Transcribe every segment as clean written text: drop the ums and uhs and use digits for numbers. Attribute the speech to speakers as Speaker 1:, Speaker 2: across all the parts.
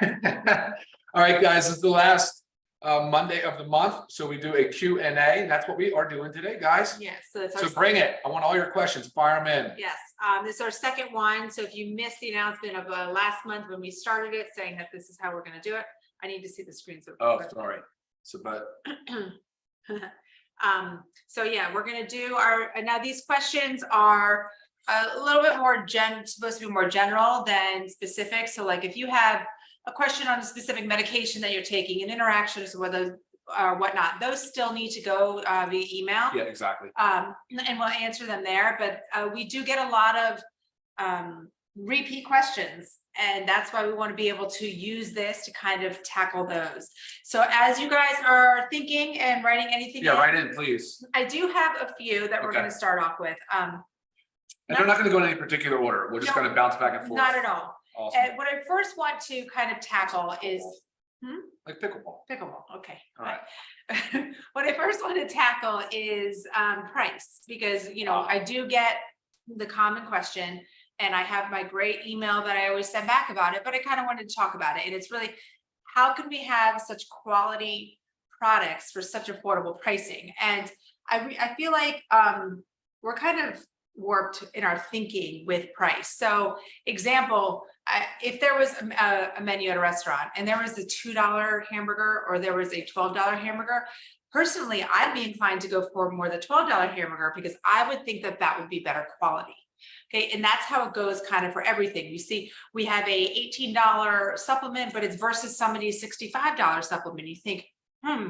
Speaker 1: All right, guys, this is the last Monday of the month, so we do a Q&A. That's what we are doing today, guys.
Speaker 2: Yes, so it's
Speaker 1: So bring it. I want all your questions. Fire them in.
Speaker 2: Yes, this is our second one. So if you missed the announcement of last month when we started it, saying that this is how we're going to do it, I need to see the screen. So
Speaker 1: Sorry. So, but
Speaker 2: so yeah, we're going to do our now. These questions are a little bit more supposed to be more general than specific. So like if you have a question on a specific medication that you're taking and interactions with those or whatnot, those still need to go via email.
Speaker 1: yeah, exactly.
Speaker 2: And we'll answer them there. But we do get a lot of repeat questions, and that's why we want to be able to use this to kind of tackle those. So as you guys are thinking and writing anything,
Speaker 1: write in, please.
Speaker 2: I do have a few that we're going to start off with.
Speaker 1: And they're not going to go in any particular order. We're just going to bounce back and forth.
Speaker 2: Not at all.
Speaker 1: Awesome.
Speaker 2: And what I first want to kind of tackle is
Speaker 1: like pickleball.
Speaker 2: Pickleball. Okay.
Speaker 1: All right.
Speaker 2: What I first want to tackle is price, because I do get the common question, and I have my great email that I always send back about it, but I kind of wanted to talk about it. And it's really, how can we have such quality products for such affordable pricing? And I feel like we're kind of warped in our thinking with price. So example, if there was a menu at a restaurant and there was a $2 hamburger or there was a $12 hamburger, personally, I'd be inclined to go for more the $12 hamburger, because I would think that that would be better quality. Okay, and that's how it goes kind of for everything. You see, we have a $18 supplement, but it's versus somebody's $65 supplement. You think,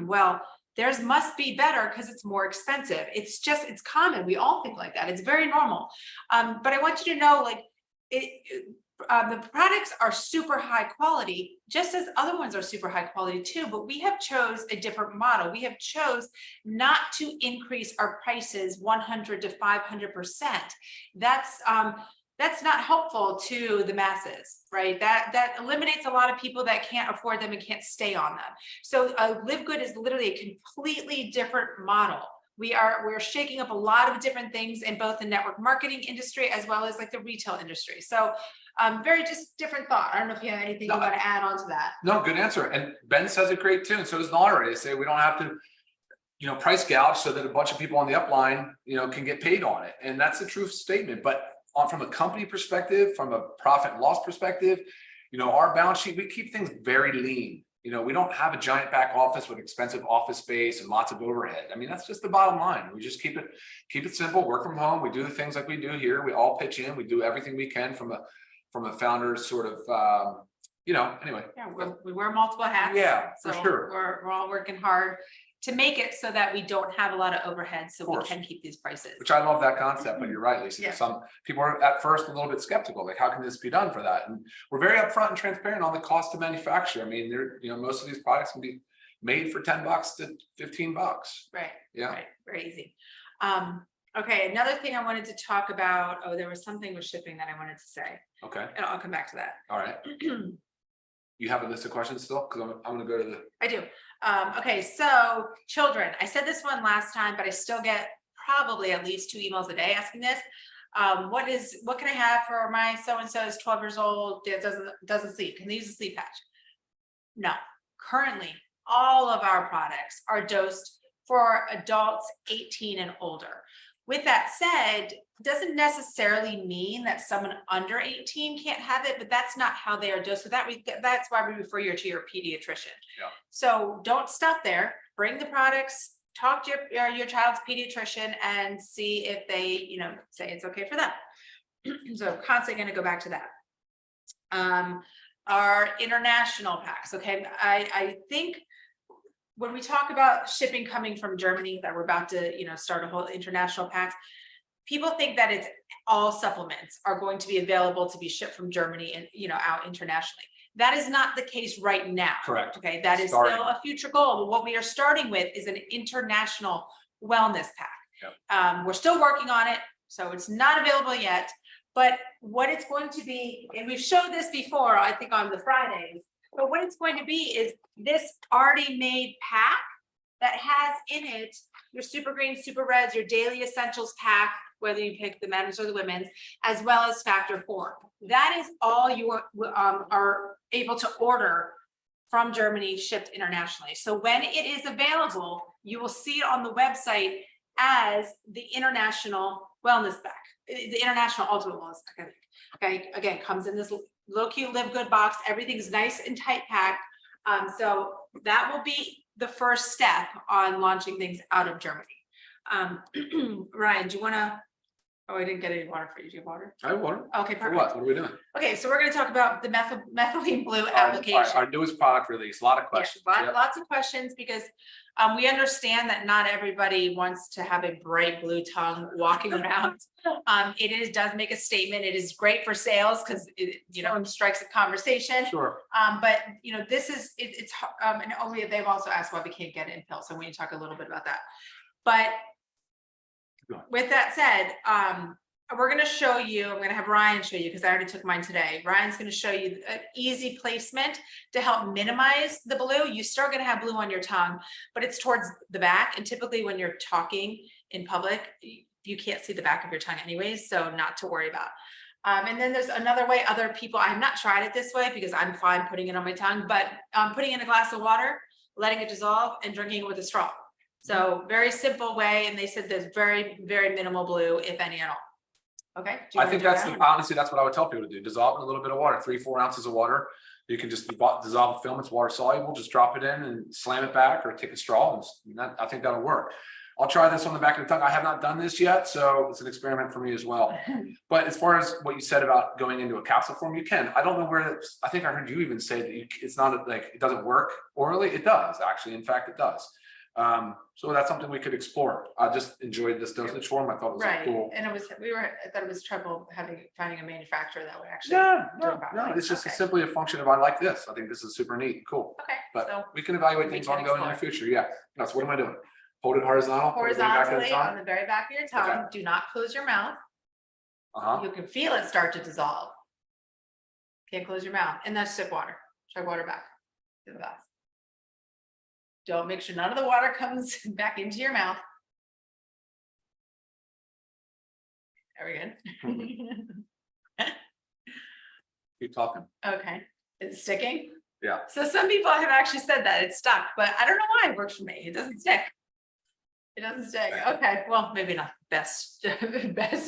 Speaker 2: well, theirs must be better because it's more expensive. It's common. We all think like that. It's very normal. But I want you to know, like, the products are super high quality, just as other ones are super high quality too, but we have chose a different model. We have chose not to increase our prices 100 to 500%. That's not helpful to the masses, right? That eliminates a lot of people that can't afford them and can't stay on them. So LiveGood is literally a completely different model. We're shaking up a lot of different things in both the network marketing industry as well as like the retail industry. So very just different thought. I don't know if you have anything you want to add on to that.
Speaker 1: No, good answer. And Ben says it great too. And so does Nara. They say we don't have to, price gouge so that a bunch of people on the upline, can get paid on it. And that's a true statement. But from a company perspective, from a profit and loss perspective, our balance sheet, we keep things very lean. We don't have a giant back office with expensive office space and lots of overhead. I mean, that's just the bottom line. We just keep it simple, work from home. We do the things like we do here. We all pitch in. We do everything we can from a founder's sort of, anyway.
Speaker 2: Yeah, we wear multiple hats.
Speaker 1: Yeah,
Speaker 2: so
Speaker 1: for sure.
Speaker 2: We're all working hard to make it so that we don't have a lot of overhead, so we can keep these prices.
Speaker 1: Which I love that concept, but you're right, Lisa.
Speaker 2: Yeah.
Speaker 1: Some people are at first a little bit skeptical, like how can this be done for that? And we're very upfront and transparent on the cost to manufacture. I mean, most of these products can be made for $10 to $15.
Speaker 2: Right.
Speaker 1: Yeah.
Speaker 2: Right. Very easy. Okay. Another thing I wanted to talk about. Oh, there was something with shipping that I wanted to say.
Speaker 1: Okay.
Speaker 2: And I'll come back to that.
Speaker 1: All right. You have a list of questions still? Because I'm going to go to the.
Speaker 2: I do. Okay, so children. I said this one last time, but I still get probably at least 2 emails a day asking this. What can I have for my so-and-so is 12 years old, doesn't sleep? Can they use a sleep patch? No. Currently, all of our products are dosed for adults 18 and older. With that said, doesn't necessarily mean that someone under 18 can't have it, but that's not how they are dosed. So that's why we refer you to your pediatrician. Yeah. So don't stop there. Bring the products, talk to your child's pediatrician, and see if they, say it's okay for them. So constantly going to go back to that. Our international packs. Okay, I think when we talk about shipping coming from Germany, that we're about to, start a whole international pack, people think that it's all supplements are going to be available to be shipped from Germany and, out internationally. That is not the case right now.
Speaker 1: Correct.
Speaker 2: Okay, that is still a future goal. But what we are starting with is an international wellness pack. Yep. We're still working on it, so it's not available yet. But what it's going to be, and we've showed this before, I think on the Fridays, but what it's going to be is this already made pack that has in it your super greens, super reds, your daily essentials pack, whether you pick the men's or the women's, as well as factor 4. that is all you are able to order from Germany, shipped internationally. So when it is available, you will see it on the website as the international wellness bag, the international ultimate wellness bag. Okay, again, comes in this little cute LiveGood box. Everything's nice and tight packed. So that will be the first step on launching things out of Germany. Ryan, do you want to? Oh, I didn't get any water for you. Do you have water?
Speaker 1: I have water.
Speaker 2: Okay,
Speaker 1: For
Speaker 2: perfect.
Speaker 1: what? What are we doing?
Speaker 2: Okay, so we're going to talk about the methylene blue application.
Speaker 1: Our newest product release. A lot of questions.
Speaker 2: Yeah, lots of questions because we understand that not everybody wants to have a bright blue tongue walking around. Does make a statement. It is great for sales because it strikes a conversation.
Speaker 1: Sure.
Speaker 2: But this is and only they've also asked why we can't get it in pills. So we need to talk a little bit about that. But with that said, we're going to show you, I'm going to have Ryan show you because I already took mine today. Ryan's going to show you an easy placement to help minimize the blue. You still going to have blue on your tongue, but it's towards the back. And typically when you're talking in public, you can't see the back of your tongue anyways, so not to worry about. And then there's another way other people, I have not tried it this way because I'm fine putting it on my tongue, but putting in a glass of water, letting it dissolve and drinking it with a straw. So very simple way. And they said there's very, very minimal blue, if any at all. Okay.
Speaker 1: I think honestly, that's what I would tell people to do. Dissolve in a little bit of water, 3-4 ounces of water. You can just dissolve the film. It's water soluble. Just drop it in and slam it back or take a straw. And I think that'll work. I'll try this on the back of the tongue. I have not done this yet, so it's an experiment for me as well. But as far as what you said about going into a capsule form, you can. I don't know where I think I heard you even say that it's not like it doesn't work orally. It does actually. In fact, it does. So that's something we could explore. I just enjoyed this dosage form. I thought it was cool.
Speaker 2: And I thought it was trouble finding a manufacturer that would actually.
Speaker 1: No, it's just simply a function of I like this. I think this is super neat and cool.
Speaker 2: Okay.
Speaker 1: But
Speaker 2: so
Speaker 1: we can evaluate things ongoing in the future. Yeah. So what am I doing? Hold it horizontal.
Speaker 2: Horizontally on the very back of your tongue.
Speaker 1: Okay.
Speaker 2: Do not close your mouth. You can feel it start to dissolve. Can't close your mouth. And that's sip water. Chug water back to the glass. Don't make sure none of the water comes back into your mouth. Very good.
Speaker 1: Keep talking.
Speaker 2: Okay. Is it sticking?
Speaker 1: Yeah.
Speaker 2: So some people have actually said that it's stuck, but I don't know why it works for me. It doesn't stick. It doesn't stick. Okay. Well, maybe not best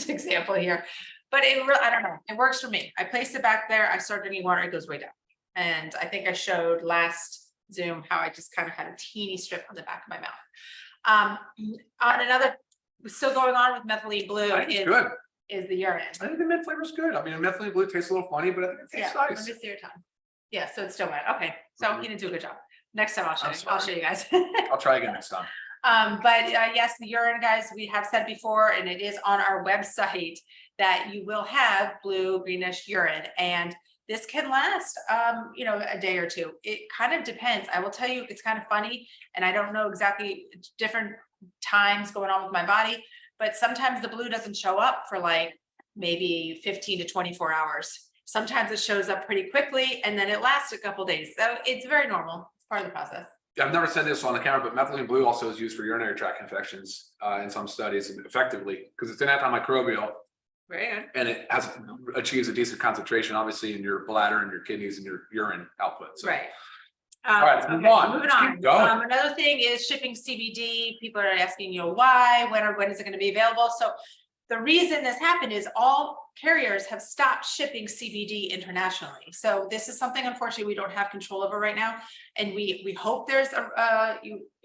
Speaker 2: example here, but I don't know. It works for me. I place it back there. I start drinking water. It goes way down. And I think I showed last Zoom how I just kind of had a teeny strip on the back of my mouth. On another, still going on with methylene blue is the urine.
Speaker 1: I think the mint flavor is good. I mean, methylene blue tastes a little funny, but I think it tastes nice.
Speaker 2: Let me see your tongue. Yeah, so it's still wet. Okay, so you didn't do a good job. Next time I'll show you guys.
Speaker 1: I'll try again next time.
Speaker 2: But yes, the urine, guys, we have said before, and it is on our website that you will have blue greenish urine, and this can last, a day or two. It kind of depends. I will tell you, it's kind of funny, and I don't know exactly different times going on with my body, but sometimes the blue doesn't show up for like maybe 15 to 24 hours. Sometimes it shows up pretty quickly, and then it lasts a couple days. So it's very normal. It's part of the process.
Speaker 1: I've never said this on the camera, but methylene blue also is used for urinary tract infections in some studies effectively because it's an antimicrobial.
Speaker 2: Very good.
Speaker 1: And it achieves a decent concentration, obviously, in your bladder and your kidneys and your urine output. So.
Speaker 2: Right.
Speaker 1: All right, let's move on.
Speaker 2: Moving on. Another thing is shipping CBD. People are asking, why, when is it going to be available? So the reason this happened is all carriers have stopped shipping CBD internationally. So this is something, unfortunately, we don't have control over right now. And we hope there's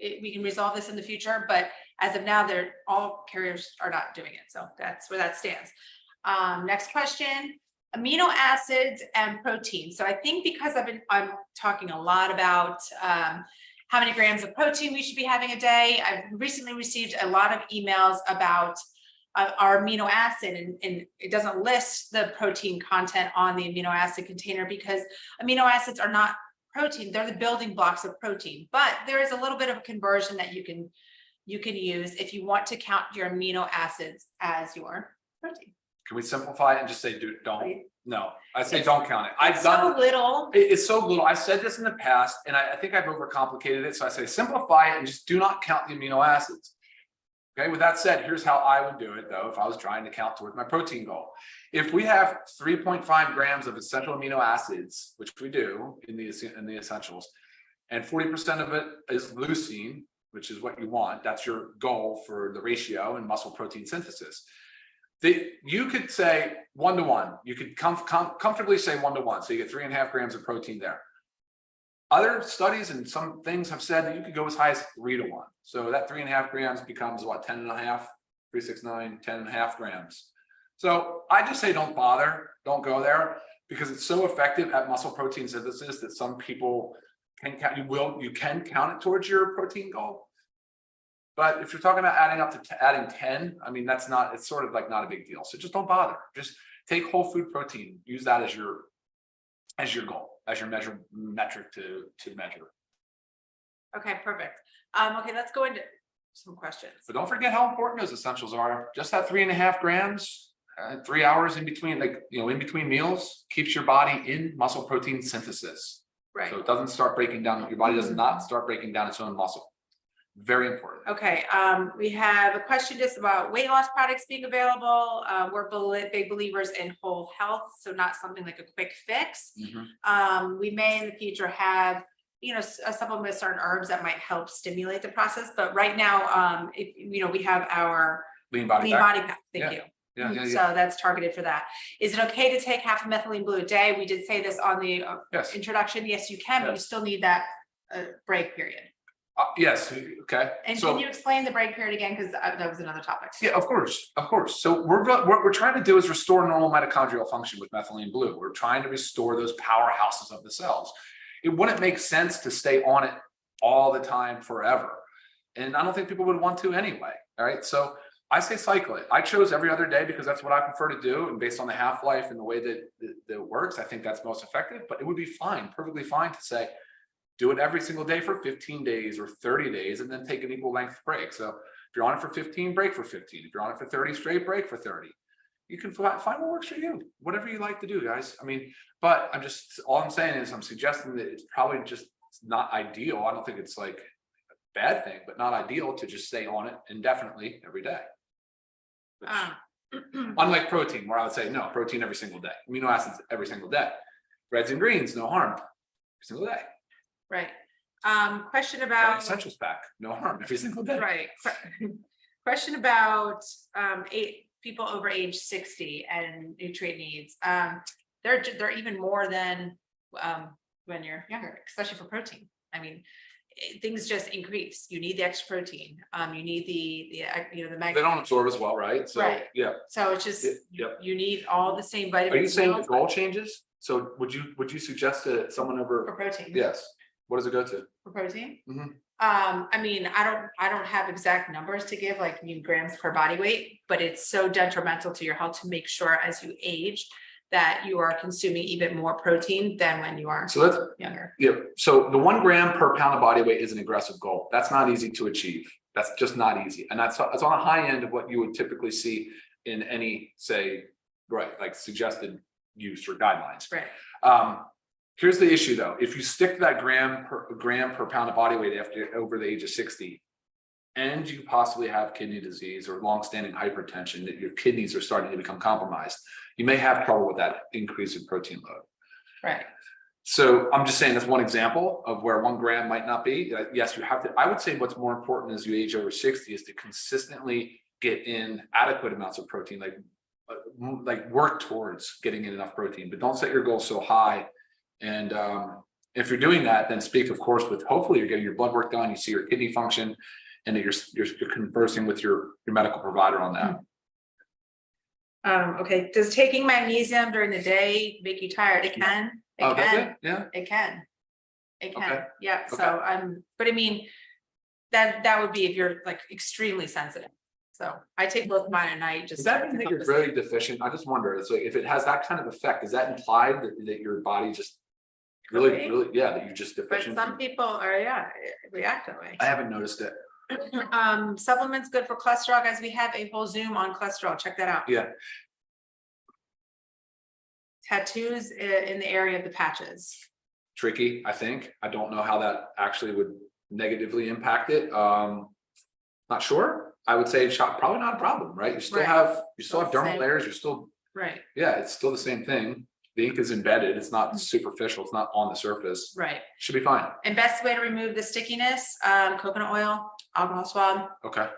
Speaker 2: we can resolve this in the future. But as of now, all carriers are not doing it. So that's where that stands. Next question. Amino acids and protein. So I think because I'm talking a lot about how many grams of protein we should be having a day. I've recently received a lot of emails about our amino acid, and it doesn't list the protein content on the amino acid container because amino acids are not protein. They're the building blocks of protein, but there is a little bit of a conversion that you can use if you want to count your amino acids as your protein.
Speaker 1: Can we simplify it and just say, don't? No, I say don't count it.
Speaker 2: It's so little.
Speaker 1: It's so little. I said this in the past, and I think I've overcomplicated it. So I say simplify it and just do not count the amino acids. Okay, with that said, here's how I would do it though, if I was trying to count towards my protein goal. If we have 3.5 grams of essential amino acids, which we do in the essentials, and 40% of it is leucine, which is what you want, that's your goal for the ratio in muscle protein synthesis. You could say 1-to-1. You could comfortably say 1-to-1. So you get 3.5 grams of protein there. Other studies and some things have said that you could go as high as 3-to-1. So that 3.5 grams becomes what, 10.5, 3, 6, 9, 10.5 grams. So I just say don't bother, don't go there, because it's so effective at muscle protein synthesis that some people can count. You can count it towards your protein goal. But if you're talking about adding up to adding 10, I mean, that's not, it's sort of like not a big deal. So just don't bother. Just take whole food protein, use that as your goal, as your metric to measure.
Speaker 2: Okay, perfect. Okay, let's go into some questions.
Speaker 1: But don't forget how important those essentials are. Just that 3.5 grams, 3 hours in between, like, in between meals, keeps your body in muscle protein synthesis.
Speaker 2: Right.
Speaker 1: So it doesn't start breaking down, your body does not start breaking down its own muscle. Very important.
Speaker 2: Okay, we have a question just about weight loss products being available. We're big believers in whole health, so not something like a quick fix. We may in the future have, a supplement with certain herbs that might help stimulate the process. But right now, we have our
Speaker 1: Lean body
Speaker 2: pack. Thank you.
Speaker 1: Yeah.
Speaker 2: So that's targeted for that. Is it okay to take half a methylene blue a day? We did say this on the introduction. Yes, you can, but you still need that break period.
Speaker 1: Yes. Okay.
Speaker 2: And can you explain the break period again? Because that was another topic.
Speaker 1: Yeah, of course. So what we're trying to do is restore normal mitochondrial function with methylene blue. We're trying to restore those powerhouses of the cells. It wouldn't make sense to stay on it all the time forever. And I don't think people would want to anyway. All right. So I say cycle it. I chose every other day because that's what I prefer to do. And based on the half-life and the way that it works, I think that's most effective. But it would be fine, perfectly fine to say, do it every single day for 15 days or 30 days, and then take an equal length break. So if you're on it for 15, break for 15. If you're on it for 30 straight, break for 30. You can find what works for you, whatever you like to do, guys. I mean, but all I'm saying is I'm suggesting that it's probably just not ideal. I don't think it's like a bad thing, but not ideal to just stay on it indefinitely every day. Unlike protein, where I would say, no, protein every single day. Amino acids every single day. Reds and greens, no harm, every single day.
Speaker 2: Right. Question about
Speaker 1: essentials pack, no harm, every single day.
Speaker 2: Right. Question about people over age 60 and nutrient needs. They're even more than when you're younger, especially for protein. I mean, things just increase. You need the extra protein. You need the magnesium.
Speaker 1: They don't absorb as well, right? So
Speaker 2: right.
Speaker 1: Yeah.
Speaker 2: So it's just you need all the same vitamins.
Speaker 1: Are you saying the goal changes? So would you suggest to someone over
Speaker 2: for protein?
Speaker 1: Yes. What does it go to?
Speaker 2: For protein?
Speaker 1: Mm-hmm.
Speaker 2: I mean, I don't have exact numbers to give, like grams per body weight, but it's so detrimental to your health to make sure as you age that you are consuming even more protein than when you are younger.
Speaker 1: Yeah. So the 1 gram per pound of body weight is an aggressive goal. That's not easy to achieve. That's just not easy. And that's on the high end of what you would typically see in any, say, like suggested use or guidelines.
Speaker 2: Right.
Speaker 1: Here's the issue though. If you stick to that gram per pound of body weight over the age of 60, and you possibly have kidney disease or longstanding hypertension, that your kidneys are starting to become compromised, you may have trouble with that increase in protein load.
Speaker 2: Right.
Speaker 1: So I'm just saying that's one example of where 1 gram might not be. Yes, you have to. I would say what's more important as you age over 60 is to consistently get in adequate amounts of protein, like work towards getting in enough protein, but don't set your goals so high. And if you're doing that, then speak, of course, with hopefully you're getting your blood work done, you see your kidney function, and that you're conversing with your medical provider on that.
Speaker 2: Okay. Does taking magnesium during the day make you tired? It can. It can.
Speaker 1: Yeah.
Speaker 2: It can. It can.
Speaker 1: Okay.
Speaker 2: Yeah.
Speaker 1: Okay.
Speaker 2: So but I mean, that would be if you're like extremely sensitive. So I take both mine at night.
Speaker 1: Does that mean that you're really deficient? I just wonder. It's like if it has that kind of effect, is that implied that your body just really, that you're just deficient?
Speaker 2: But some people are, react that way.
Speaker 1: I haven't noticed it.
Speaker 2: Supplements good for cholesterol, guys. We have a whole Zoom on cholesterol. Check that out.
Speaker 1: Yeah.
Speaker 2: Tattoos in the area of the patches.
Speaker 1: Tricky, I think. I don't know how that actually would negatively impact it. Not sure. I would say probably not a problem, right? You still
Speaker 2: Right.
Speaker 1: have
Speaker 2: Still the
Speaker 1: dermal
Speaker 2: same.
Speaker 1: layers. You're still,
Speaker 2: Right,
Speaker 1: yeah, it's still the same thing. The ink is embedded. It's not superficial. It's not on the surface.
Speaker 2: right.
Speaker 1: Should be fine.
Speaker 2: And best way to remove the stickiness, coconut oil, alcohol swab,
Speaker 1: Okay.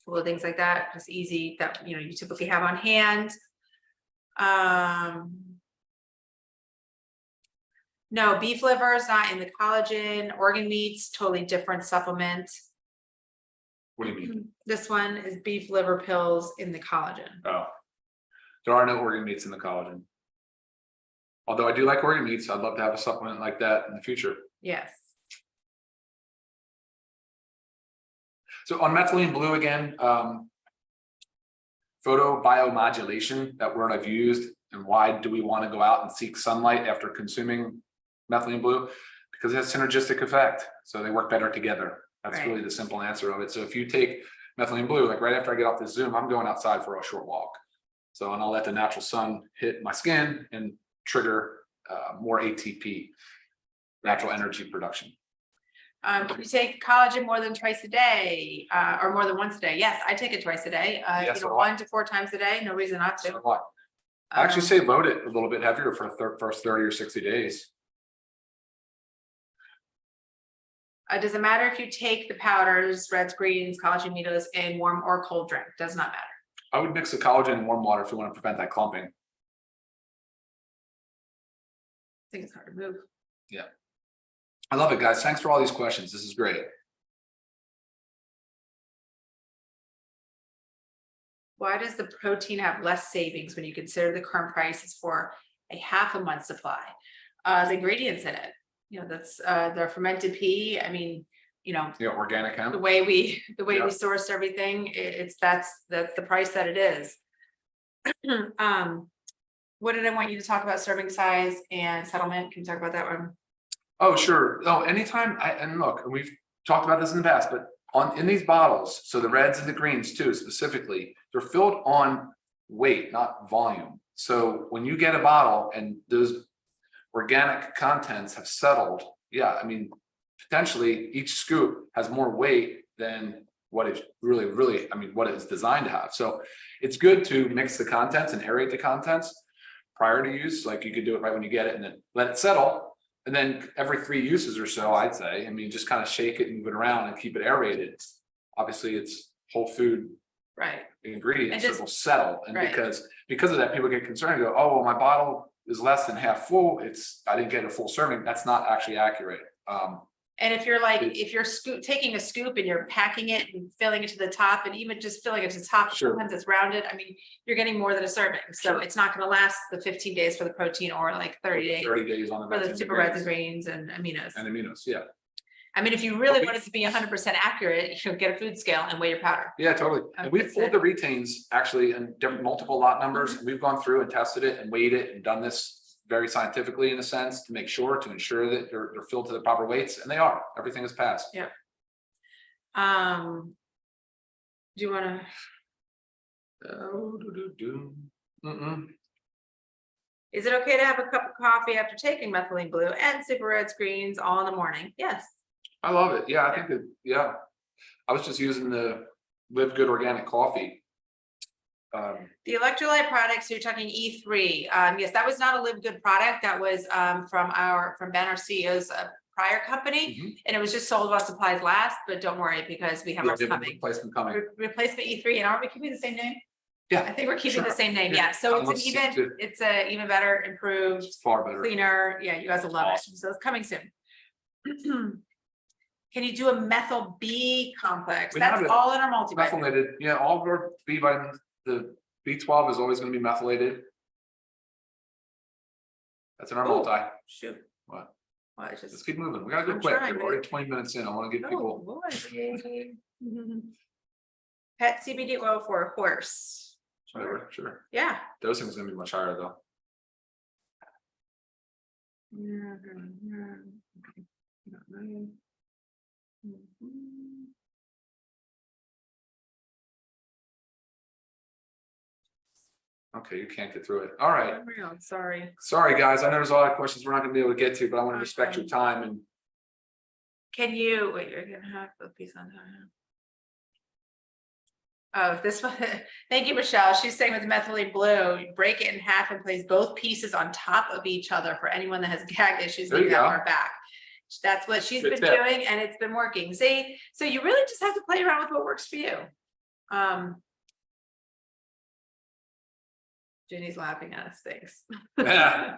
Speaker 2: little things like that, just easy that, you typically have on hand. No, beef liver is not in the collagen. Organ meats, totally different supplement.
Speaker 1: What do you mean?
Speaker 2: This one is beef liver pills in the collagen.
Speaker 1: Oh, there are no organ meats in the collagen. Although I do like organ meats, I'd love to have a supplement like that in the future.
Speaker 2: Yes.
Speaker 1: So on methylene blue again, photobiomodulation, that word I've used, and why do we want to go out and seek sunlight after consuming methylene blue? Because it has synergistic effect. So they work better together. That's
Speaker 2: Right.
Speaker 1: really the simple answer of it. So if you take methylene blue, like right after I get off this Zoom, I'm going outside for a short walk. So, and I'll let the natural sun hit my skin and trigger more ATP, natural energy production.
Speaker 2: Can you take collagen more than twice a day, or more than once a day? Yes, I take it twice a day,
Speaker 1: Yes, so
Speaker 2: 1 to 4 times a day, no reason not to.
Speaker 1: So what? I actually say load it a little bit heavier for the first 30 or 60 days.
Speaker 2: Does it matter if you take the powders, reds, greens, collagen aminos in warm or cold drink? Does not matter.
Speaker 1: I would mix the collagen in warm water if you want to prevent that clumping.
Speaker 2: I think it's hard to move.
Speaker 1: Yeah. I love it, guys. Thanks for all these questions. This is great.
Speaker 2: Why does the protein have less savings when you consider the current price is for a half a month supply? The ingredients in it, that's the fermented pea. I mean,
Speaker 1: Yeah, organic hemp.
Speaker 2: the way we
Speaker 1: Yeah.
Speaker 2: source everything, that's the price that it is. What did I want you to talk about? Serving size and settlement. Can you talk about that one?
Speaker 1: Oh, sure. Oh, anytime. And look, we've talked about this in the past, but in these bottles, so the reds and the greens too, specifically, they're filled on weight, not volume. So when you get a bottle and those organic contents have settled, yeah, I mean, potentially each scoop has more weight than what it's really, I mean, what it's designed to have. So it's good to mix the contents and aerate the contents prior to use. Like you could do it right when you get it and then let it settle. And then every 3 uses or so, I'd say, I mean, just kind of shake it, move it around and keep it aerated. Obviously it's whole food
Speaker 2: Right.
Speaker 1: ingredients,
Speaker 2: And
Speaker 1: so it'll settle. And
Speaker 2: right.
Speaker 1: because of that, people get concerned and go, oh, well, my bottle is less than half full. I didn't get a full serving. That's not actually accurate.
Speaker 2: And if you're taking a scoop and you're packing it and filling it to the top, and even just filling it to the top,
Speaker 1: Sure.
Speaker 2: sometimes it's rounded. I mean, you're getting more than a serving. So
Speaker 1: Sure.
Speaker 2: it's not going to last the 15 days for the protein or like 30 days
Speaker 1: 30 days on the
Speaker 2: for the
Speaker 1: reds
Speaker 2: super reds and greens and aminos.
Speaker 1: and aminos. Yeah.
Speaker 2: I mean, if you really want it to be 100% accurate, you should get a food scale and weigh your powder.
Speaker 1: Yeah, totally. And we've
Speaker 2: That's
Speaker 1: pulled
Speaker 2: it.
Speaker 1: the retains actually in multiple lot numbers.
Speaker 2: Mm-hmm.
Speaker 1: We've gone through and tested it and weighed it and done this very scientifically in a sense to ensure that they're filled to the proper weights, and they are. Everything is passed.
Speaker 2: Yeah. Do you want to? Is it okay to have a cup of coffee after taking methylene blue and super reds, greens all in the morning? Yes.
Speaker 1: I love it. Yeah, I think that. Yeah, I was just using the LiveGood organic coffee.
Speaker 2: The electrolyte products, you're talking E3. Yes, that was not a LiveGood product. That was from Ben, our CEO's prior company.
Speaker 1: Mhm.
Speaker 2: And it was just sold while supplies last, but don't worry because we have
Speaker 1: Yeah,
Speaker 2: ours
Speaker 1: we have a
Speaker 2: coming.
Speaker 1: replacement coming.
Speaker 2: Replacement E3, and aren't we keeping the same name?
Speaker 1: Yeah,
Speaker 2: I think we're keeping
Speaker 1: sure.
Speaker 2: the same name.
Speaker 1: Yeah.
Speaker 2: Yeah. So
Speaker 1: Unless
Speaker 2: it's a even better, improved,
Speaker 1: it's far better.
Speaker 2: cleaner. Yeah, you guys will love
Speaker 1: Awesome.
Speaker 2: it. So it's coming soon. Can you do a methyl B complex?
Speaker 1: We
Speaker 2: That's
Speaker 1: have it.
Speaker 2: all in our multivitamin.
Speaker 1: Methylated. Yeah, all of our B vitamins. The B12 is always going to be methylated. That's in our
Speaker 2: Ooh.
Speaker 1: multi.
Speaker 2: Shoot.
Speaker 1: What?
Speaker 2: Well, it's
Speaker 1: Let's
Speaker 2: just.
Speaker 1: keep moving. We gotta go
Speaker 2: I'm
Speaker 1: quick.
Speaker 2: trying,
Speaker 1: We're already 20 minutes in. I want to give
Speaker 2: Oh,
Speaker 1: people.
Speaker 2: boy. Pet CBD oil for a horse.
Speaker 1: Whatever, sure.
Speaker 2: Yeah.
Speaker 1: Dosing is gonna be much higher though. Okay, you can't get through it. All right.
Speaker 2: Sorry.
Speaker 1: Sorry, guys. I know there's a lot of questions we're not gonna be able to get to, but I want to respect your time and
Speaker 2: Can you, wait, you're gonna have a piece on time. Oh, this one, thank you, Michelle. She's saying with methylene blue, you break it in half and place both pieces on top of each other for anyone that has gag issues,
Speaker 1: There
Speaker 2: maybe
Speaker 1: you
Speaker 2: that
Speaker 1: go.
Speaker 2: far back. That's what she's
Speaker 1: Good
Speaker 2: been
Speaker 1: tip.
Speaker 2: doing, and it's been working. See, so you really just have to play around with what works for you. Jenny's laughing at us, thanks.
Speaker 1: Yeah.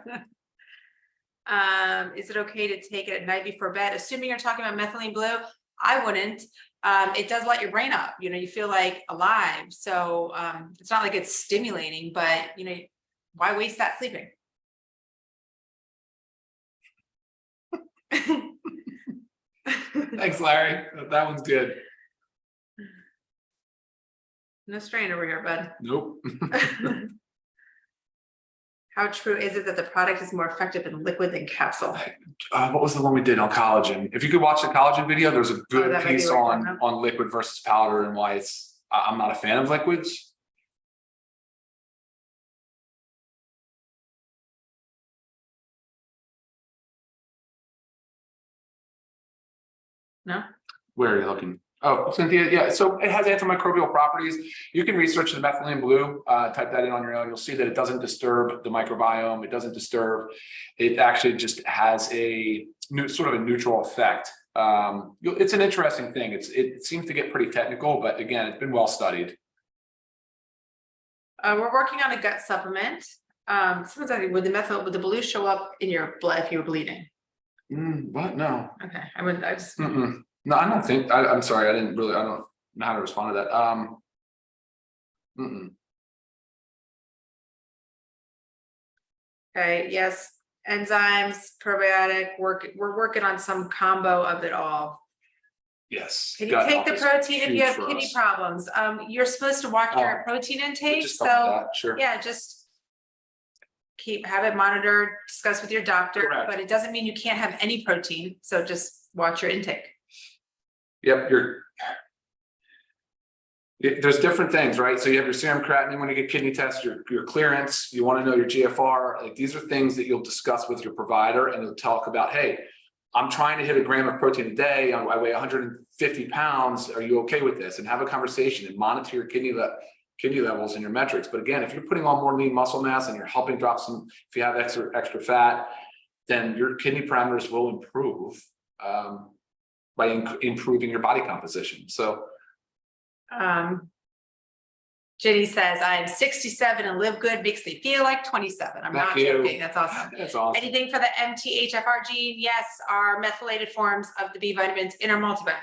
Speaker 2: Is it okay to take it at night before bed? Assuming you're talking about methylene blue, I wouldn't. It does light your brain up, you feel like alive. So it's not like it's stimulating, but why waste that sleeping?
Speaker 1: Thanks, Larry. That one's good.
Speaker 2: No strain over here, bud.
Speaker 1: Nope.
Speaker 2: How true is it that the product is more effective in liquid than capsule?
Speaker 1: What was the one we did on collagen? If you could watch the collagen video, there's a good
Speaker 2: that might be
Speaker 1: piece
Speaker 2: what you're talking about.
Speaker 1: on liquid versus powder and why I'm not a fan of liquids.
Speaker 2: No?
Speaker 1: Where are you looking? Oh, Cynthia, yeah, so it has antimicrobial properties. You can research the methylene blue, type that in on your own. You'll see that it doesn't disturb the microbiome. It doesn't disturb, it actually just has a sort of a neutral effect. It's an interesting thing. It seems to get pretty technical, but again, it's been well studied.
Speaker 2: We're working on a gut supplement. Someone's asking, would the blue show up in your blood if you were bleeding?
Speaker 1: What? No.
Speaker 2: Okay, I just.
Speaker 1: No, I don't think, I'm sorry, I don't know how to respond to that.
Speaker 2: Okay, yes, enzymes, probiotic, we're working on some combo of it all.
Speaker 1: Yes.
Speaker 2: Can you take the protein if you have kidney
Speaker 1: us.
Speaker 2: problems? You're supposed to watch your protein intake,
Speaker 1: Just
Speaker 2: so
Speaker 1: that, sure.
Speaker 2: yeah, just have it monitored, discuss with your doctor.
Speaker 1: Correct.
Speaker 2: But it doesn't mean you can't have any protein, so just watch your intake.
Speaker 1: Yep, there's different things, right? So you have your serum creatinine when you get kidney tests, your clearance, you want to know your GFR. Like these are things that you'll discuss with your provider, and you'll talk about, hey, I'm trying to hit a gram of protein a day. I weigh 150 pounds. Are you okay with this? And have a conversation and monitor your kidney levels and your metrics. But again, if you're putting on more lean muscle mass and you're helping drop some, if you have extra fat, then your kidney parameters will improve by improving your body composition. So
Speaker 2: Jenny says, I'm 67 and live good, makes me feel like 27. I'm not joking. That's awesome.
Speaker 1: That's awesome.
Speaker 2: Anything for the MTHFR gene? Yes, our methylated forms of the B vitamins in our multivitamin.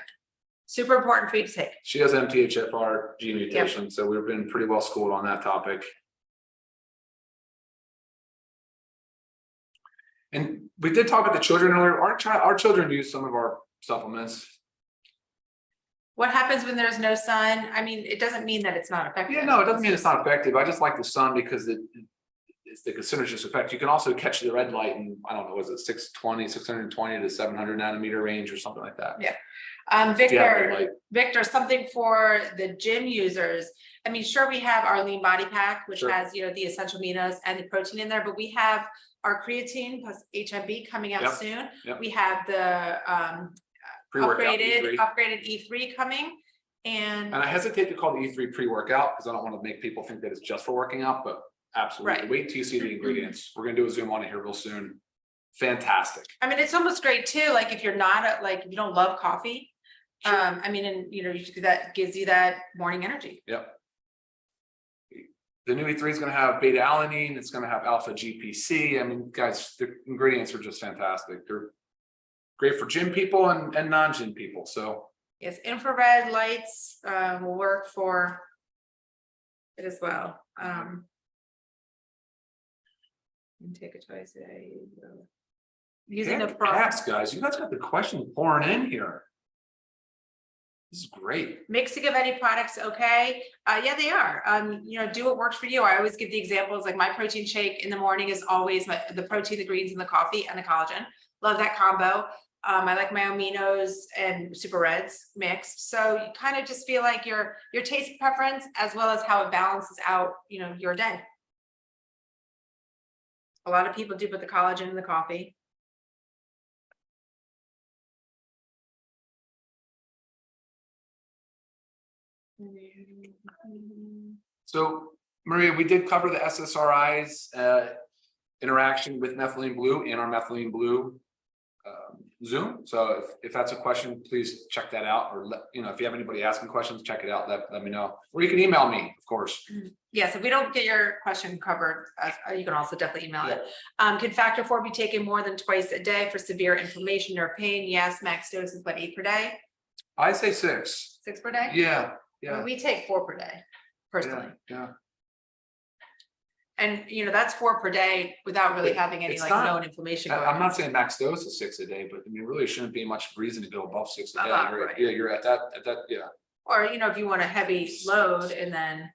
Speaker 2: Super important for you to take.
Speaker 1: She has MTHFR gene mutation, yep. So we've been pretty well schooled on that topic. And we did talk about the children earlier. Our children use some of our supplements.
Speaker 2: What happens when there's no sun? I mean, it doesn't mean that it's not effective.
Speaker 1: Yeah, no, it doesn't mean it's not effective. I just like the sun because it's the synergistic effect. You can also catch the red light in, I don't know, was it 620 to 700 nanometer range or something like that.
Speaker 2: Yeah. Victor, something for the gym users. I mean, sure, we have our lean body pack, which has, the essential aminos and the protein in there, but we have our creatine plus HMB coming out soon. Yep. We have the upgraded E3 coming. And
Speaker 1: I hesitate to call the E3 pre-workout because I don't want to make people think that it's just for working out, but absolutely. Right. Wait till you see the ingredients. We're going to do a Zoom on it here real soon. Fantastic.
Speaker 2: I mean, it's almost great too. Like if you're not if you don't love coffee, sure. I mean, and that gives you that morning energy.
Speaker 1: Yep. The new E3 is going to have beta alanine. It's going to have alpha GPC. I mean, guys, the ingredients are just fantastic. They're great for gym people and non-gym people. So
Speaker 2: yes, infrared lights will work for it as well. Take a twice a day. Using the
Speaker 1: apps, guys. You guys got the questions pouring in here. This is great.
Speaker 2: Mixing of any products, okay? Yeah, they are. Do what works for you. I always give the examples, like my protein shake in the morning is always the protein, the greens, and the coffee, and the collagen. Love that combo. I like my aminos and super reds mixed. So you kind of just feel like your taste preference as well as how it balances out, your day. A lot of people do put the collagen in the coffee.
Speaker 1: So Maria, we did cover the SSRI's interaction with methylene blue in our methylene blue Zoom. So if that's a question, please check that out, or if you have anybody asking questions, check it out. Let me know, or you can email me, of course.
Speaker 2: Yes, if we don't get your question covered, you can also definitely email it. Can factor 4 be taken more than twice a day for severe inflammation or pain? Yes, max dose is what, 8 per day?
Speaker 1: I say 6.
Speaker 2: 6 per day?
Speaker 1: Yeah,
Speaker 2: I mean, we take 4 per day, personally.
Speaker 1: Yeah.
Speaker 2: And that's 4 per day without really having any
Speaker 1: It's
Speaker 2: like
Speaker 1: not-
Speaker 2: known inflammation. going
Speaker 1: I'm
Speaker 2: on.
Speaker 1: not saying max dose is 6 a day, but I mean, really shouldn't be much reason to go above 6 a day.
Speaker 2: Right.
Speaker 1: Yeah, you're at that. Yeah.
Speaker 2: Or if you want a heavy load and then.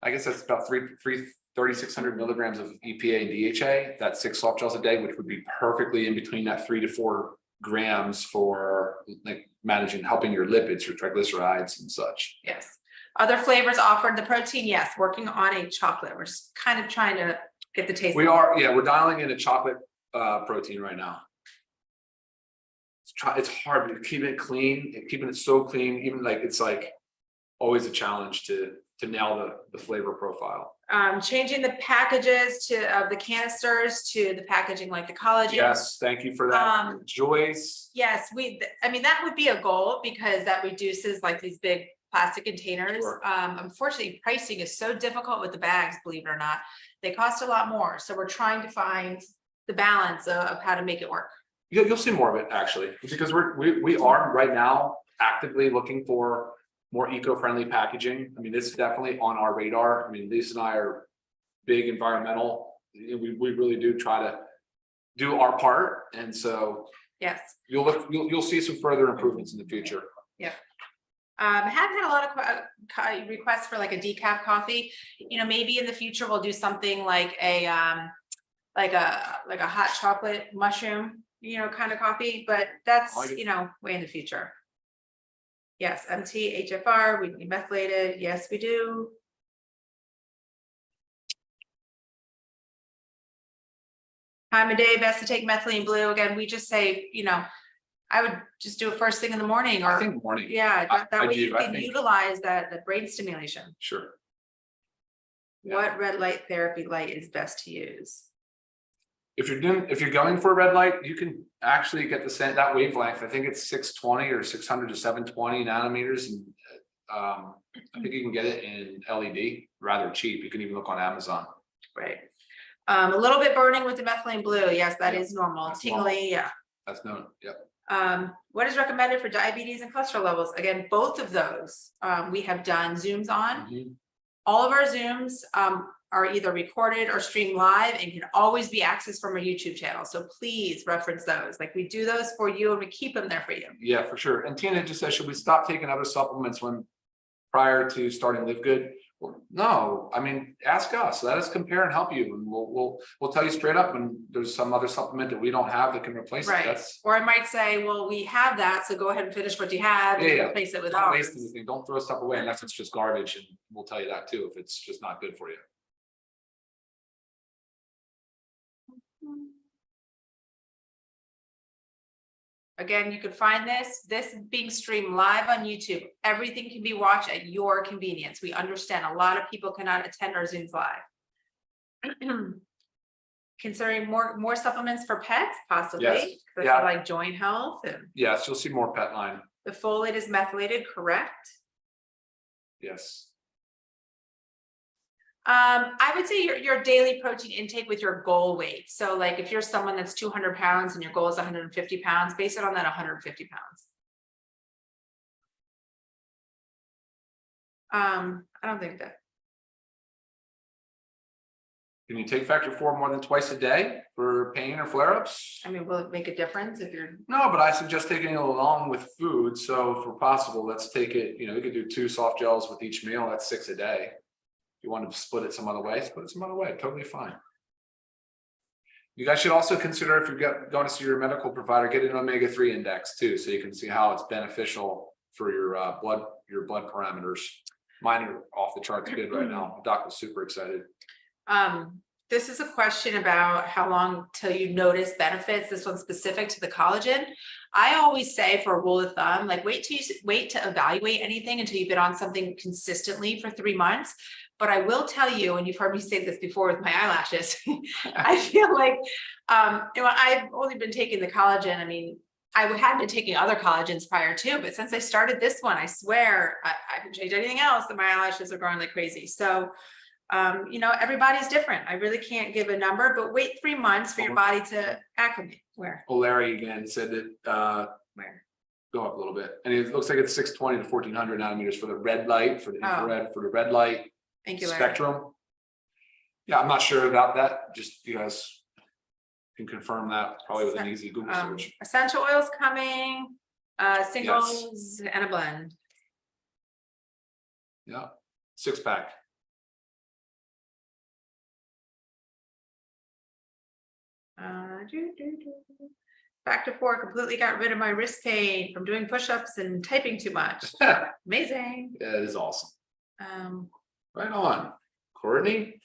Speaker 1: I guess that's about 3,600 milligrams of EPA and DHA. That's 6 soft gels a day, which would be perfectly in between that 3 to 4 grams for like managing, helping your lipids, your triglycerides and such.
Speaker 2: Yes. Other flavors offered, the protein, yes, working on a chocolate. We're just kind of trying to get the taste.
Speaker 1: We are, we're dialing in a chocolate protein right now. It's hard, but keeping it clean, keeping it so clean, even like it's like always a challenge to nail the flavor profile.
Speaker 2: Changing the packages of the canisters to the packaging like the collagen.
Speaker 1: Yes, thank you for that, Joyce.
Speaker 2: Yes, I mean, that would be a goal because that reduces like these big plastic containers.
Speaker 1: Sure.
Speaker 2: Unfortunately, pricing is so difficult with the bags, believe it or not. They cost a lot more. So we're trying to find the balance of how to make it work.
Speaker 1: You'll see more of it actually, because we are right now actively looking for more eco-friendly packaging. I mean, this is definitely on our radar. I mean, Lisa and I are big environmental. We really do try to do our part, and so
Speaker 2: yes,
Speaker 1: you'll see some further improvements in the future.
Speaker 2: Yeah. Haven't had a lot of requests for like a decaf coffee. Maybe in the future we'll do something like a hot chocolate mushroom, kind of coffee, but that's, way in the future. Yes, MT, HFR, we need methylated. Yes, we do. Time of day best to take methylene blue. Again, we just say, I would just do it first thing in the morning, or
Speaker 1: I think morning.
Speaker 2: yeah, that way
Speaker 1: do,
Speaker 2: you can utilize the brain stimulation.
Speaker 1: Sure. Yeah.
Speaker 2: What red light therapy light is best to use?
Speaker 1: If you're going for a red light, you can actually get that wavelength. I think it's 620 or 600 to 720 nanometers, and I think you can get it in LED, rather cheap. You can even look on Amazon.
Speaker 2: Right. A little bit burning with the methylene blue. Yes, that is normal.
Speaker 1: That's
Speaker 2: Tingly,
Speaker 1: normal.
Speaker 2: yeah.
Speaker 1: That's known. Yep.
Speaker 2: What is recommended for diabetes and cholesterol levels? Again, both of those we have done Zooms on.
Speaker 1: Mm-hmm.
Speaker 2: All of our Zooms are either recorded or streamed live and can always be accessed from our YouTube channel. So please reference those. Like, we do those for you and we keep them there for you.
Speaker 1: Yeah, for sure. And Tina just said, should we stop taking other supplements prior to starting LiveGood? Well, no, I mean, ask us, let us compare and help you, and we'll tell you straight up when there's some other supplement that we don't have that can replace
Speaker 2: Right.
Speaker 1: it.
Speaker 2: Or I might say, well, we have that, so go ahead and finish what you have and replace it with
Speaker 1: Don't
Speaker 2: ours.
Speaker 1: waste anything. Don't throw stuff away unless it's just garbage, and we'll tell you that too if it's just not good for you.
Speaker 2: Again, you can find this is being streamed live on YouTube. Everything can be watched at your convenience. We understand a lot of people cannot attend our Zooms live. Considering more supplements for pets, possibly.
Speaker 1: Yes.
Speaker 2: Yeah. Like joint health and
Speaker 1: Yes, you'll see more pet line.
Speaker 2: the folate is methylated, correct?
Speaker 1: Yes.
Speaker 2: I would say your daily protein intake with your goal weight. So like if you're someone that's 200 pounds and your goal is 150 pounds, base it on that 150 pounds. I don't think that.
Speaker 1: Can you take factor 4 more than twice a day for pain or flare-ups?
Speaker 2: I mean, will it make a difference if you're?
Speaker 1: No, but I suggest taking it along with food. So if possible, let's take it, you could do 2 soft gels with each meal. That's 6 a day. If you want to split it some other way, totally fine. You guys should also consider, if you're going to see your medical provider, get an omega-3 index too, so you can see how it's beneficial for your blood parameters. Mine are off the charts good right now. The doc was super excited.
Speaker 2: This is a question about how long till you notice benefits. This one's specific to the collagen. I always say, for a rule of thumb, like wait to evaluate anything until you've been on something consistently for 3 months. But I will tell you, and you've heard me say this before with my eyelashes, I feel like, I've only been taking the collagen. I mean, I had been taking other collagens prior to, but since I started this one, I swear I haven't changed anything else, and my eyelashes are growing like crazy. So, everybody's different. I really can't give a number, but wait 3 months for your body to acclimate. Where?
Speaker 1: Oh, Larry again said that,
Speaker 2: Where?
Speaker 1: go up a little bit, and it looks like it's 620 to 1400 nanometers for the red light, for the infrared, for the red light
Speaker 2: Thank you, Larry.
Speaker 1: spectrum. Yeah, I'm not sure about that. Just you guys can confirm that probably with an easy Google search.
Speaker 2: Essential oils coming, singles and a blend.
Speaker 1: Yeah, 6-pack.
Speaker 2: Factor 4 completely got rid of my wrist pain from doing push-ups and typing too much. Amazing.
Speaker 1: Yeah, it is awesome.
Speaker 2: Um,
Speaker 1: Right on, Courtney.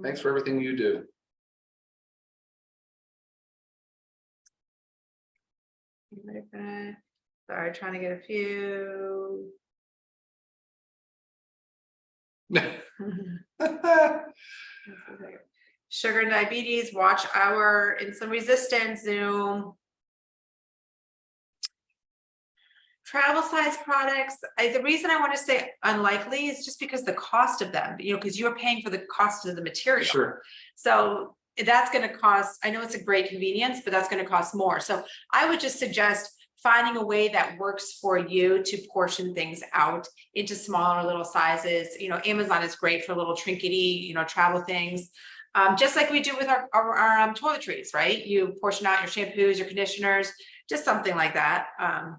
Speaker 1: Thanks for everything you do.
Speaker 2: Sorry, trying to get a few. Sugar and diabetes, watch our insulin resistance, Zoom. Travel size products, the reason I want to say unlikely is just because the cost of them, because you're paying for the cost of the material.
Speaker 1: Sure.
Speaker 2: So that's going to cost, I know it's a great convenience, but that's going to cost more. So I would just suggest finding a way that works for you to portion things out into smaller little sizes. Amazon is great for little trinkety, travel things. Just like we do with our toiletries, right? You portion out your shampoos, your conditioners, just something like that. How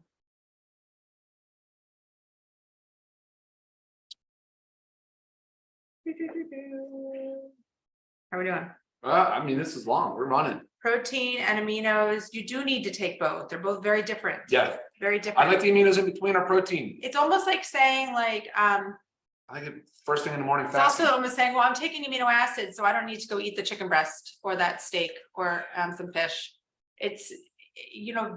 Speaker 2: are we doing?
Speaker 1: I mean, this is long. We're running.
Speaker 2: Protein and aminos, you do need to take both. They're both very different.
Speaker 1: Yeah.
Speaker 2: Very different.
Speaker 1: I like the aminos in between our protein.
Speaker 2: It's almost like saying
Speaker 1: I like it first thing in the morning.
Speaker 2: It's also almost saying, well, I'm taking amino acids, so I don't need to go eat the chicken breast or that steak or some fish. It's,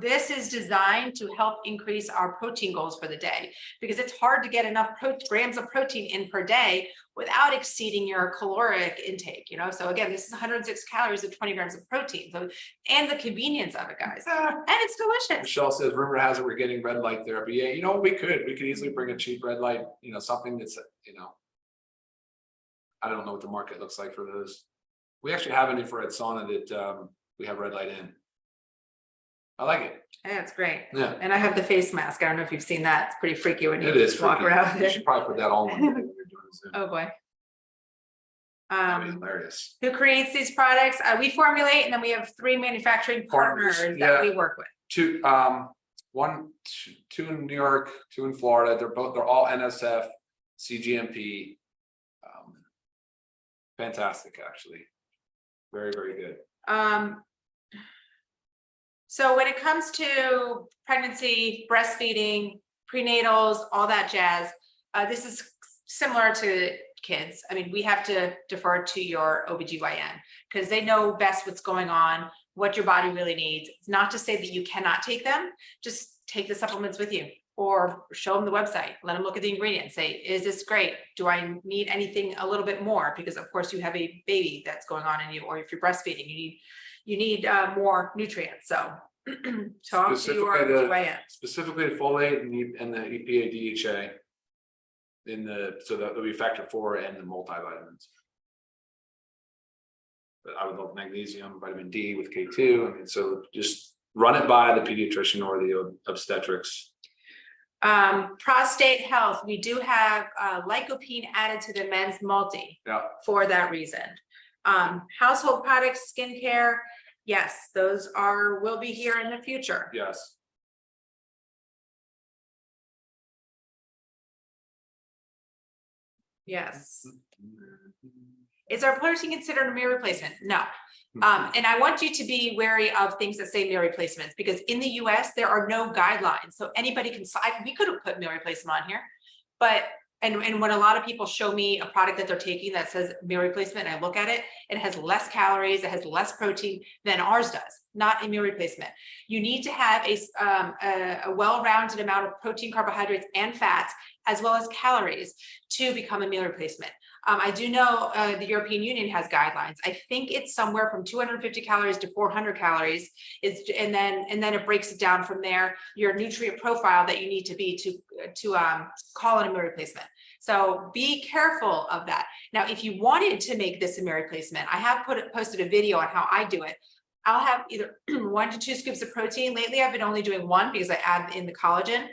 Speaker 2: this is designed to help increase our protein goals for the day, because it's hard to get enough grams of protein in per day without exceeding your caloric intake, So again, this is 106 calories of 20 grams of protein. So, and the convenience of it, guys. And it's delicious.
Speaker 1: Michelle says, rumor has it we're getting red light therapy. Yeah, we could easily bring a cheap red light, something that's, I don't know what the market looks like for those. We actually have an infrared sauna that we have red light in. I like it.
Speaker 2: Yeah, it's great.
Speaker 1: Yeah.
Speaker 2: And I have the face mask. I don't know if you've seen that. It's pretty freaky when you walk
Speaker 1: freaky.
Speaker 2: around.
Speaker 1: You should probably put that on when you're doing Zoom.
Speaker 2: Oh boy.
Speaker 1: That'd be hilarious.
Speaker 2: Who creates these products? We formulate, and then we have 3 manufacturing partners that we work with.
Speaker 1: Two in New York, 2 in Florida. They're all NSF, CGMP. Fantastic, actually. Very, very good.
Speaker 2: So when it comes to pregnancy, breastfeeding, prenatals, all that jazz, this is similar to kids. I mean, we have to defer to your OBGYN because they know best what's going on, what your body really needs. It's not to say that you cannot take them, just take the supplements with you or show them the website, let them look at the ingredients, say, is this great? Do I need anything a little bit more? Because of course you have a baby that's going on in you, or if you're breastfeeding, you need more nutrients. So talk to your OBGYN.
Speaker 1: Specifically the folate and the EPA DHA so that will be factor 4 and the multivitamins. But I would love magnesium, vitamin D with K2. I mean, so just run it by the pediatrician or the obstetrics.
Speaker 2: Prostate health, we do have lycopene added to the men's multi for that reason. Household products, skincare, yes, those will be here in the future.
Speaker 1: Yes.
Speaker 2: Yes. Is our protein considered a meal replacement? No. And I want you to be wary of things that say meal replacements, because in the US, there are no guidelines. So anybody can, we could have put meal replacement on here, but And when a lot of people show me a product that they're taking that says meal replacement, and I look at it, it has less calories, it has less protein than ours does, not a meal replacement. You need to have a well-rounded amount of protein, carbohydrates, and fats, as well as calories, to become a meal replacement. I do know the European Union has guidelines. I think it's somewhere from 250 calories to 400 calories. And then it breaks it down from there, your nutrient profile that you need to be to call it a meal replacement. So be careful of that. Now, if you wanted to make this a meal replacement, I have posted a video on how I do it. I'll have either 1 to 2 scoops of protein. Lately, I've been only doing 1 because I add in the collagen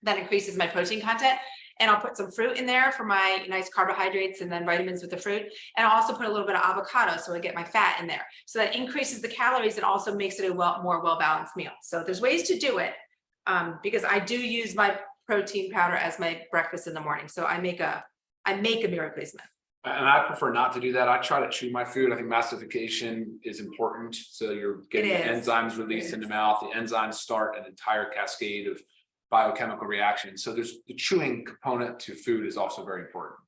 Speaker 2: that increases my protein content. And I'll put some fruit in there for my nice carbohydrates and then vitamins with the fruit. And I'll also put a little bit of avocado so I get my fat in there. So that increases the calories and also makes it a more well-balanced meal. So there's ways to do it because I do use my protein powder as my breakfast in the morning. So I make a meal replacement.
Speaker 1: And I prefer not to do that. I try to chew my food. I think mastification is important. So you're getting the enzymes released in the mouth. The enzymes start an entire cascade of biochemical reactions. So there's the chewing component to food is also very important.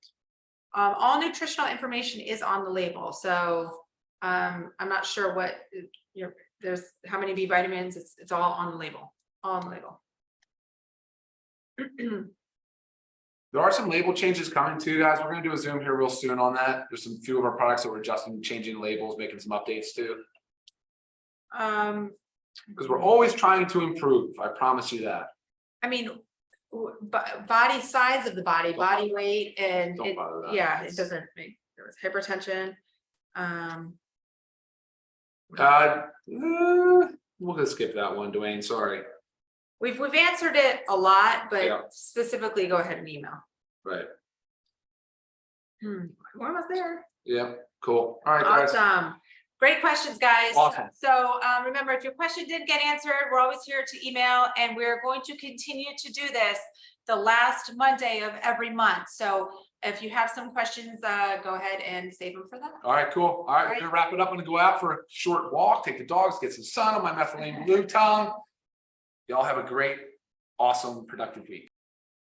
Speaker 2: All nutritional information is on the label. So I'm not sure what there's how many B vitamins. It's all on the label. All on the label.
Speaker 1: There are some label changes coming too, guys. We're going to do a Zoom here real soon on that. There's some few of our products that we're adjusting, changing labels, making some updates too. Because we're always trying to improve. I promise you that.
Speaker 2: I mean, body size of the body weight, and it doesn't make there was hypertension.
Speaker 1: We'll just skip that one, Dwayne. Sorry.
Speaker 2: We've answered it a lot, but specifically, go ahead and email.
Speaker 1: Right.
Speaker 2: We're almost there.
Speaker 1: Yeah. Cool. All right, guys.
Speaker 2: Awesome. Great questions, guys.
Speaker 1: Awesome.
Speaker 2: So remember, if your question didn't get answered, we're always here to email, and we're going to continue to do this the last Monday of every month. So if you have some questions, go ahead and save them for that.
Speaker 1: All right, cool. All right, we're gonna wrap it up. I'm gonna go out for a short walk, take the dogs, get some sun on my methylene blue tongue. Y'all have a great, awesome, productive week.